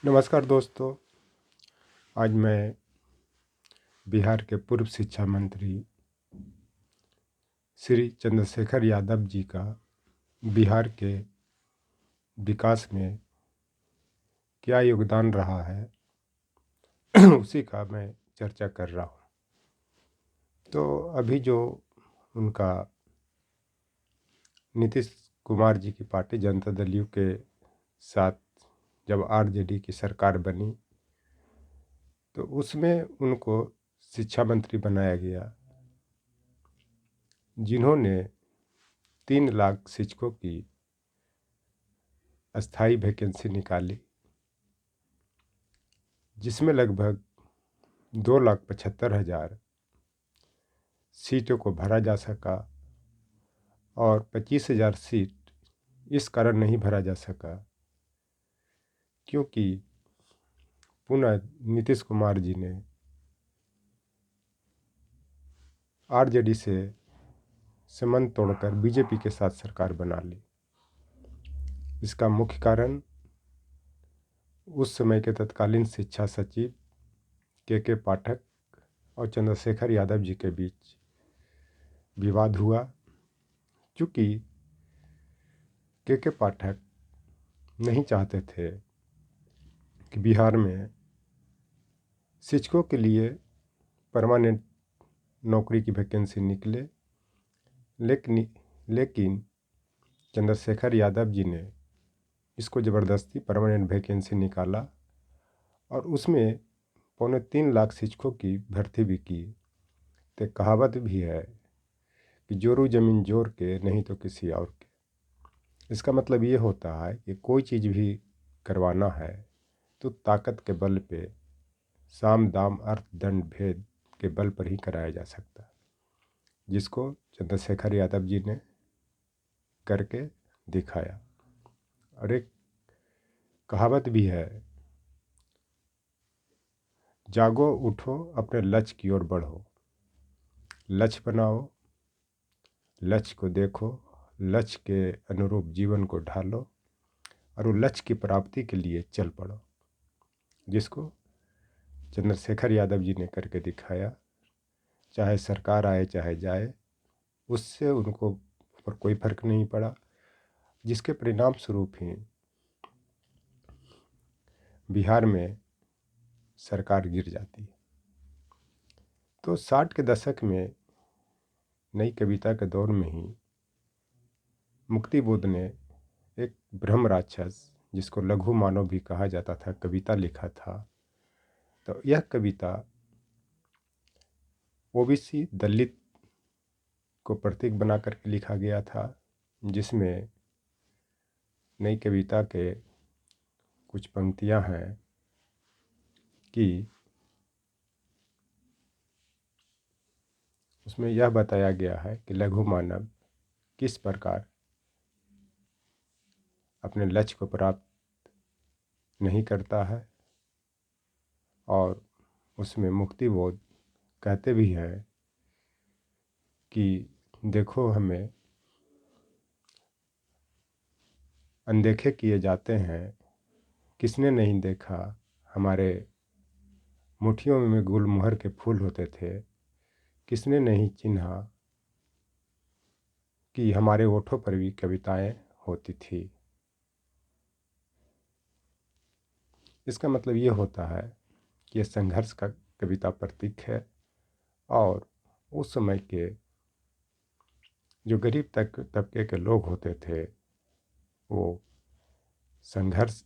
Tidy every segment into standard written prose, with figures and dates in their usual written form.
नमस्कार दोस्तों। आज मैं बिहार के पूर्व शिक्षा मंत्री श्री चंद्रशेखर यादव जी का बिहार के विकास में क्या योगदान रहा है उसी का मैं चर्चा कर रहा हूँ। तो अभी जो उनका नीतीश कुमार जी की पार्टी जनता दल यू के साथ जब आरजेडी की सरकार बनी तो उसमें उनको शिक्षा मंत्री बनाया गया, जिन्होंने 3 लाख शिक्षकों की अस्थाई वैकेंसी निकाली, जिसमें लगभग 2,75,000 सीटों को भरा जा सका और 25,000 सीट इस कारण नहीं भरा जा सका क्योंकि पुनः नीतीश कुमार जी ने आरजेडी से संबंध तोड़कर बीजेपी के साथ सरकार बना ली। इसका मुख्य कारण उस समय के तत्कालीन शिक्षा सचिव के पाठक और चंद्रशेखर यादव जी के बीच विवाद हुआ, क्योंकि के पाठक नहीं चाहते थे कि बिहार में शिक्षकों के लिए परमानेंट नौकरी की वैकेंसी निकले, लेकिन चंद्रशेखर यादव जी ने इसको ज़बरदस्ती परमानेंट वैकेंसी निकाला और उसमें 3.25 लाख शिक्षकों की भर्ती भी की। तो कहावत भी है कि जोरू जमीन जोर के नहीं तो किसी और के। इसका मतलब ये होता है कि कोई चीज़ भी करवाना है तो ताकत के बल पे, साम दाम अर्थ दंड भेद के बल पर ही कराया जा सकता है, जिसको चंद्रशेखर यादव जी ने करके दिखाया। और एक कहावत भी है, जागो उठो अपने लक्ष्य की ओर बढ़ो, लक्ष्य बनाओ, लक्ष्य को देखो, लक्ष्य के अनुरूप जीवन को ढालो और वो लक्ष्य की प्राप्ति के लिए चल पड़ो, जिसको चंद्रशेखर यादव जी ने करके दिखाया। चाहे सरकार आए चाहे जाए, उससे उनको पर कोई फर्क नहीं पड़ा, जिसके परिणाम स्वरूप ही बिहार में सरकार गिर जाती है। तो 60 के दशक में नई कविता के दौर में ही मुक्ति बोध ने एक ब्रह्म राक्षस, जिसको लघु मानव भी कहा जाता था, कविता लिखा था। तो यह कविता ओबीसी दलित को प्रतीक बना करके लिखा गया था, जिसमें नई कविता के कुछ पंक्तियां हैं कि उसमें यह बताया गया है कि लघु मानव किस प्रकार अपने लक्ष्य को प्राप्त नहीं करता है, और उसमें मुक्ति बोध कहते भी हैं कि देखो हमें अनदेखे किए जाते हैं, किसने नहीं देखा हमारे मुट्ठियों में गुलमोहर के फूल होते थे, किसने नहीं चिन्हा कि हमारे ओठों पर भी कविताएं होती थी। इसका मतलब ये होता है कि यह संघर्ष का कविता प्रतीक है, और उस समय के जो गरीब तबके के लोग होते थे वो संघर्ष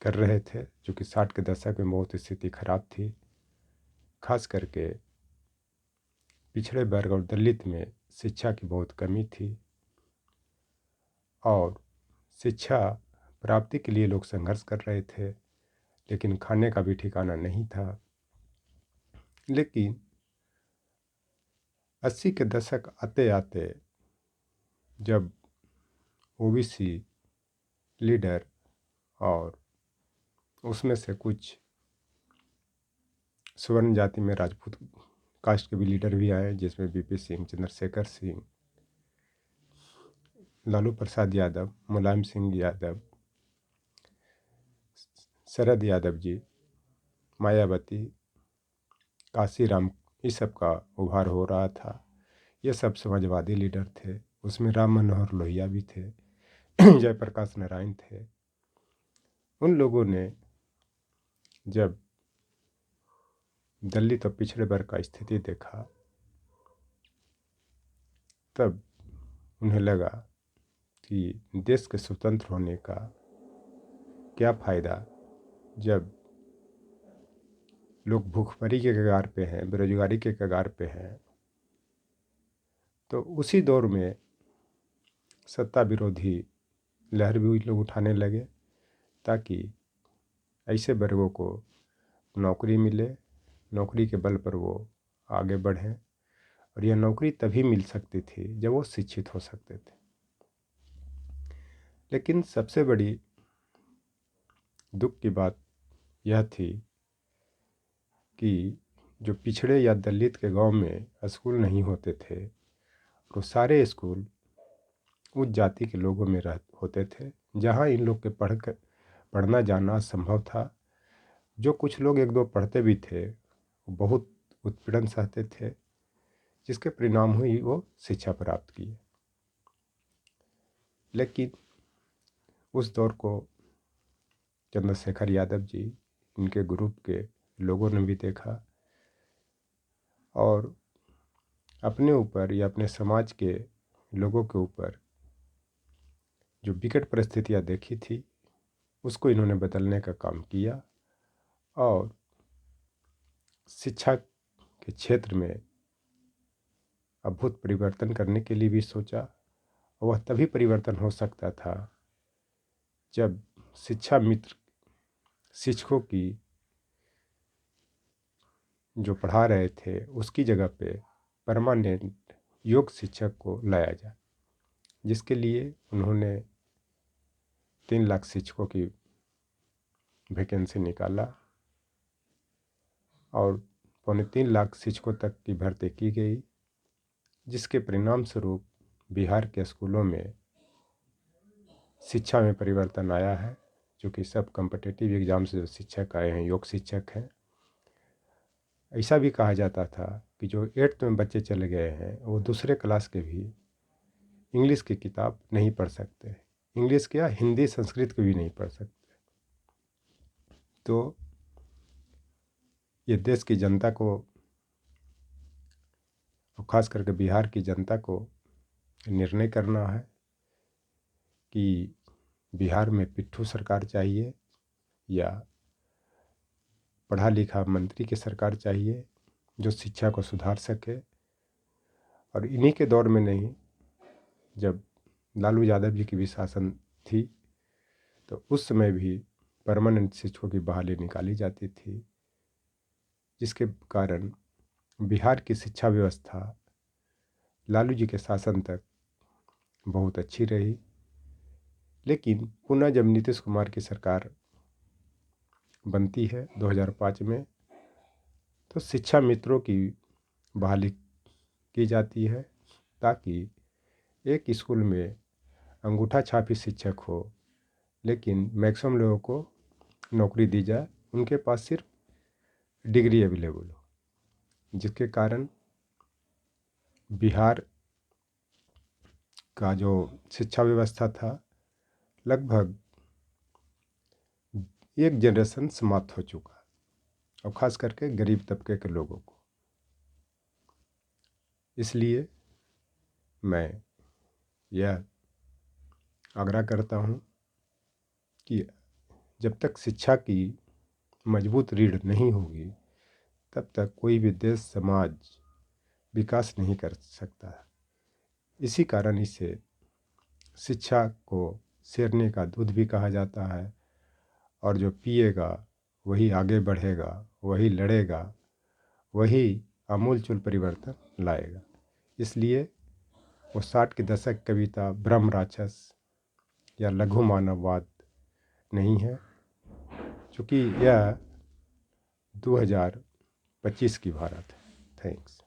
कर रहे थे, जो कि 60 के दशक में बहुत स्थिति खराब थी। खास करके पिछड़े वर्ग और दलित में शिक्षा की बहुत कमी थी, और शिक्षा प्राप्ति के लिए लोग संघर्ष कर रहे थे, लेकिन खाने का भी ठिकाना नहीं था। लेकिन 80 के दशक आते आते जब ओबीसी लीडर और उसमें से कुछ स्वर्ण जाति में राजपूत कास्ट के भी लीडर भी आए, जिसमें वीपी सिंह, चंद्रशेखर सिंह, लालू प्रसाद यादव, मुलायम सिंह यादव, शरद यादव जी, मायावती, काशीराम, इस सब का उभार हो रहा था। ये सब समाजवादी लीडर थे। उसमें राम मनोहर लोहिया भी थे, जयप्रकाश नारायण थे। उन लोगों ने जब दलित और पिछड़े वर्ग का स्थिति देखा तब उन्हें लगा कि देश के स्वतंत्र होने का क्या फ़ायदा जब लोग भूखमरी के कगार पे हैं, बेरोजगारी के कगार पे हैं। तो उसी दौर में सत्ता विरोधी लहर भी लोग उठाने लगे ताकि ऐसे वर्गों को नौकरी मिले, नौकरी के बल पर वो आगे बढ़ें। और यह नौकरी तभी मिल सकती थी जब वो शिक्षित हो सकते थे। लेकिन सबसे बड़ी दुख की बात यह थी कि जो पिछड़े या दलित के गांव में स्कूल नहीं होते थे, तो सारे स्कूल उस जाति के लोगों में होते थे जहां इन लोग के पढ़ना जाना संभव था। जो कुछ लोग एक दो पढ़ते भी थे वो बहुत उत्पीड़न सहते थे, जिसके परिणाम हुई वो शिक्षा प्राप्त किए। लेकिन उस दौर को चंद्रशेखर यादव जी, इनके ग्रुप के लोगों ने भी देखा और अपने ऊपर या अपने समाज के लोगों के ऊपर जो विकट परिस्थितियां देखी थी उसको इन्होंने बदलने का काम किया और शिक्षा के क्षेत्र में अद्भुत परिवर्तन करने के लिए भी सोचा। वह तभी परिवर्तन हो सकता था जब शिक्षा मित्र शिक्षकों की जो पढ़ा रहे थे उसकी जगह पे परमानेंट योग शिक्षक को लाया जाए, जिसके लिए उन्होंने 3 लाख शिक्षकों की वैकेंसी निकाला और 3.25 लाख शिक्षकों तक की भर्ती की गई, जिसके परिणाम स्वरूप बिहार के स्कूलों में शिक्षा में परिवर्तन आया है। जो कि सब कॉम्पिटिटिव एग्ज़ाम से जो शिक्षक आए हैं योग शिक्षक हैं। ऐसा भी कहा जाता था कि जो 8th में बच्चे चले गए हैं वो दूसरे क्लास के भी इंग्लिश की किताब नहीं पढ़ सकते, इंग्लिश क्या हिंदी संस्कृत को भी नहीं पढ़ सकते। तो ये देश की जनता को और ख़ास करके बिहार की जनता को निर्णय करना है कि बिहार में पिट्ठू सरकार चाहिए या पढ़ा लिखा मंत्री की सरकार चाहिए जो शिक्षा को सुधार सके। और इन्हीं के दौर में नहीं, जब लालू यादव जी की भी शासन थी तो उस समय भी परमानेंट शिक्षकों की बहाली निकाली जाती थी, जिसके कारण बिहार की शिक्षा व्यवस्था लालू जी के शासन तक बहुत अच्छी रही। लेकिन पुनः जब नीतीश कुमार की सरकार बनती है 2005 में तो शिक्षा मित्रों की बहाली की जाती है ताकि एक स्कूल में अंगूठा छापी शिक्षक हो लेकिन मैक्सिमम लोगों को नौकरी दी जाए, उनके पास सिर्फ डिग्री अवेलेबल हो, जिसके कारण बिहार का जो शिक्षा व्यवस्था था लगभग एक जनरेशन समाप्त हो चुका और ख़ास करके गरीब तबके के लोगों को। इसलिए मैं यह आग्रह करता हूँ कि जब तक शिक्षा की मजबूत रीढ़ नहीं होगी तब तक कोई भी देश समाज विकास नहीं कर सकता। इसी कारण इसे शिक्षा को शेरनी का दूध भी कहा जाता है और जो पिएगा वही आगे बढ़ेगा, वही लड़ेगा, वही आमूलचूल परिवर्तन लाएगा। इसलिए वो 60 के दशक कविता ब्रह्म राक्षस या लघु मानववाद नहीं है, चूँकि यह 2025 की भारत है। थैंक्स।